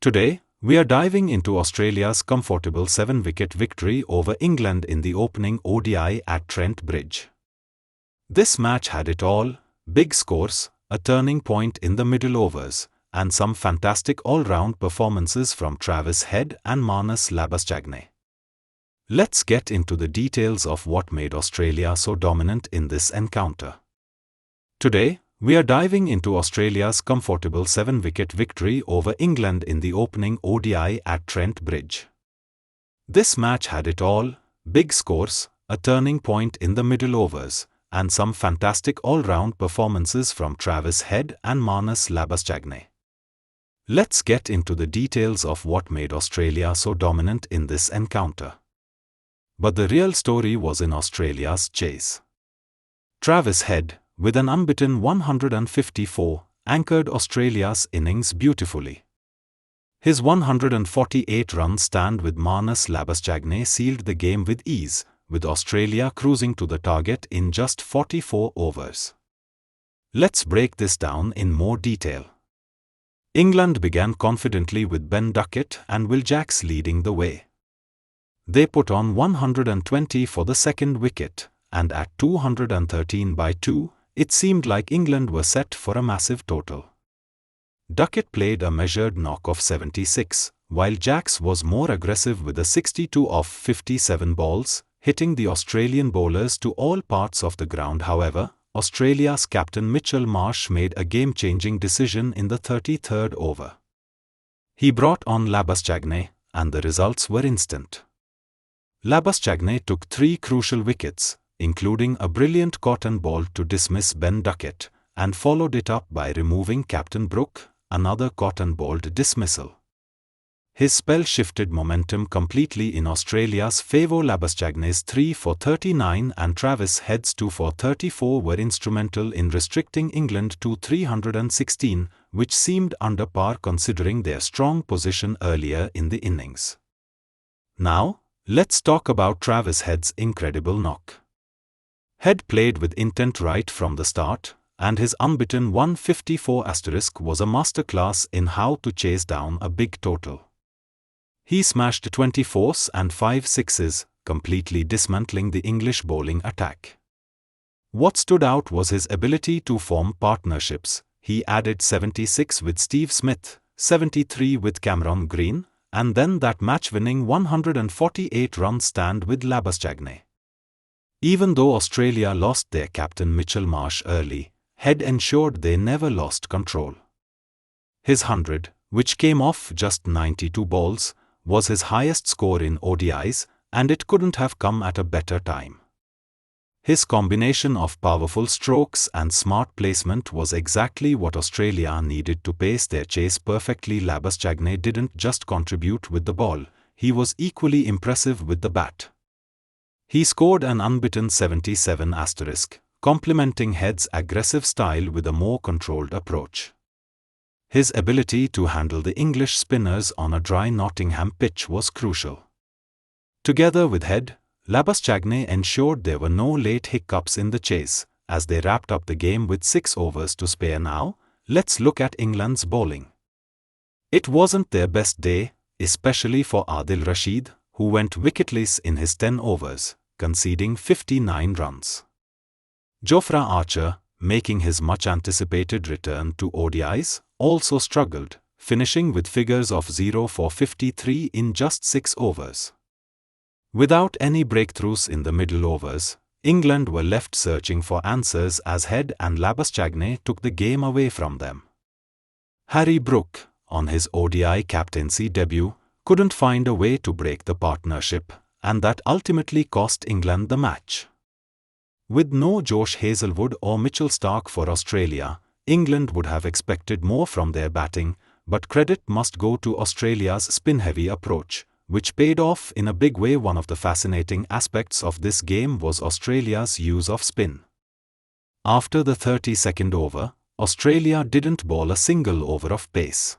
Today, we are diving into Australia's comfortable 7-wicket victory over England in the opening ODI at Trent Bridge. This match had it all: big scores, a turning point in the middle overs, and some fantastic all-round performances from Travis Head and Marnus Labuschagne. Let's get into the details of what made Australia so dominant in this encounter. Today, we are diving into Australia's comfortable 7-wicket victory over England in the opening ODI at Trent Bridge. This match had it all: big scores, a turning point in the middle overs, and some fantastic all-round performances from Travis Head and Marnus Labuschagne. Let's get into the details of what made Australia so dominant in this encounter. But the real story was in Australia's chase. Travis Head, with an unbeaten 154, anchored Australia's innings beautifully. His 148-run stand with Marnus Labuschagne sealed the game with ease, with Australia cruising to the target in just 44 overs. Let's break this down in more detail. England began confidently with Ben Duckett and Will Jacks leading the way. They put on 120 for the second wicket, and at 213 by 2, it seemed like England were set for a massive total. Duckett played a measured knock of 76, while Jacks was more aggressive with a 62 off 57 balls, hitting the Australian bowlers to all parts of the ground. However, Australia's captain Mitchell Marsh made a game-changing decision in the 33rd over. He brought on Labuschagne, and the results were instant. Labuschagne took 3 crucial wickets, including a brilliant cotton ball to dismiss Ben Duckett, and followed it up by removing Captain Brooke, another cotton-balled dismissal. His spell shifted momentum completely in Australia's favour. Labuschagne's 3 for 39 and Travis Head's 2 for 34 were instrumental in restricting England to 316, which seemed under par considering their strong position earlier in the innings. Now, let's talk about Travis Head's incredible knock. Head played with intent right from the start, and his unbeaten 154 asterisk was a masterclass in how to chase down a big total. He smashed 24s and 5 sixes, completely dismantling the English bowling attack. What stood out was his ability to form partnerships. He added 76 with Steve Smith, 73 with Cameron Green, and then that match-winning 148-run stand with Labuschagne. Even though Australia lost their captain Mitchell Marsh early, Head ensured they never lost control. His 100, which came off just 92 balls, was his highest score in ODIs, and it couldn't have come at a better time. His combination of powerful strokes and smart placement was exactly what Australia needed to pace their chase perfectly. Labuschagne didn't just contribute with the ball, he was equally impressive with the bat. He scored an unbeaten 77 asterisk, complementing Head's aggressive style with a more controlled approach. His ability to handle the English spinners on a dry Nottingham pitch was crucial. Together with Head, Labuschagne ensured there were no late hiccups in the chase, as they wrapped up the game with 6 overs to spare. Now, let's look at England's bowling. It wasn't their best day, especially for Adil Rashid, who went wicketless in his 10 overs, conceding 59 runs. Jofra Archer, making his much-anticipated return to ODIs, also struggled, finishing with figures of 0 for 53 in just 6 overs. Without any breakthroughs in the middle overs, England were left searching for answers as Head and Labuschagne took the game away from them. Harry Brook, on his ODI captaincy debut, couldn't find a way to break the partnership, and that ultimately cost England the match. With no Josh Hazlewood or Mitchell Starc for Australia, England would have expected more from their batting, but credit must go to Australia's spin-heavy approach, which paid off in a big way. One of the fascinating aspects of this game was Australia's use of spin. After the 32nd over, Australia didn't bowl a single over of pace.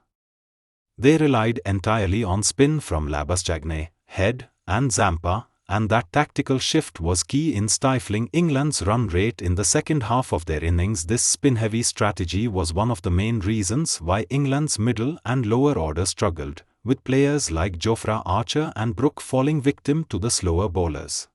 They relied entirely on spin from Labuschagne, Head, and Zampa, and that tactical shift was key in stifling England's run rate in the second half of their innings. This spin-heavy strategy was one of the main reasons why England's middle and lower order struggled, with players like Jofra Archer and Brooke falling victim to the slower bowlers.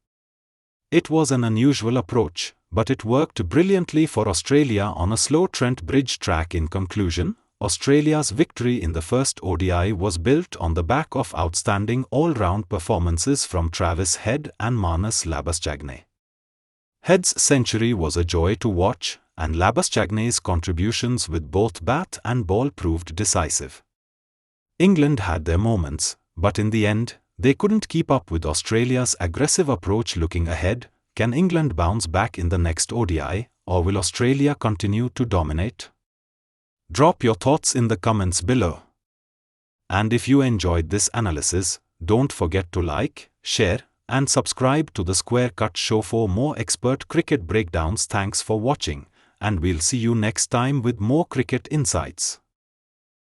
It was an unusual approach, but it worked brilliantly for Australia on a slow Trent Bridge track. In conclusion, Australia's victory in the first ODI was built on the back of outstanding all-round performances from Travis Head and Marnus Labuschagne. Head's century was a joy to watch, and Labuschagne's contributions with both bat and ball proved decisive. England had their moments, but in the end, they couldn't keep up with Australia's aggressive approach. Looking ahead, can England bounce back in the next ODI, or will Australia continue to dominate? Drop your thoughts in the comments below. And if you enjoyed this analysis, don't forget to like, share, and subscribe to the Square Cut Show for more expert cricket breakdowns. Thanks for watching, and we'll see you next time with more cricket insights.